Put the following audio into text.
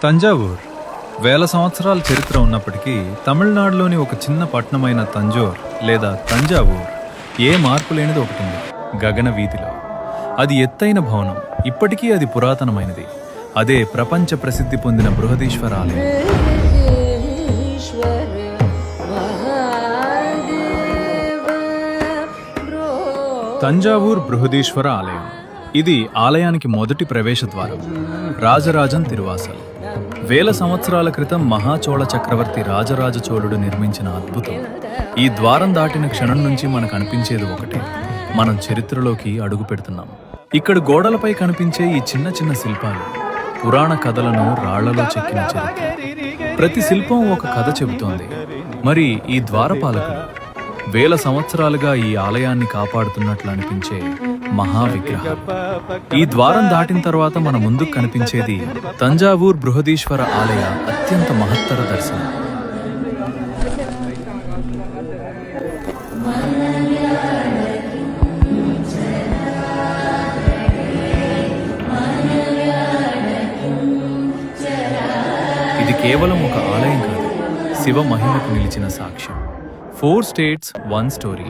తంజావూర్ వేల సంవత్సరాల చరిత్ర ఉన్నప్పటికీ తమిళనాడులోని ఒక చిన్న పట్టణమైన తంజోర్ లేదా తంజావూర్ ఏ మార్పు లేనిది ఒకటి ఉంది. గగన వీధిలో అది ఎత్తైన భవనం. ఇప్పటికీ అది పురాతనమైనది. అదే ప్రపంచ ప్రసిద్ధి పొందిన బృహదీశ్వర ఆలయం. తంజావూర్ బృహదీశ్వర ఆలయం. ఇది ఆలయానికి మొదటి ప్రవేశ ద్వారం. రాజరాజన్ తిరువాసల్. వేల సంవత్సరాల క్రితం మహాచోళ చక్రవర్తి రాజరాజ చోళుడు నిర్మించిన అద్భుతం. ఈ ద్వారం దాటిన క్షణం నుంచి మనకు అనిపించేది ఒకటే: మనం చరిత్రలోకి అడుగు పెడుతున్నాం. ఇక్కడ గోడలపై కనిపించే ఈ చిన్న చిన్న శిల్పాలు పురాణ కథలను రాళ్లలో చెక్కిన చరిత్ర. ప్రతి శిల్పం ఒక కథ చెబుతోంది. మరి ఈ ద్వారపాలకులు వేల సంవత్సరాలుగా ఈ ఆలయాన్ని కాపాడుతున్నట్లు అనిపించే మహావిగ్రహం. ఈ ద్వారం దాటిన తర్వాత మన ముందుకు కనిపించేది తంజావూర్ బృహదీశ్వర ఆలయ అత్యంత మహత్తర దర్శనం. ఇది కేవలం ఒక ఆలయం కాదు, శివ మహిమకు నిలిచిన సాక్ష్యం. 4 states, 1 story.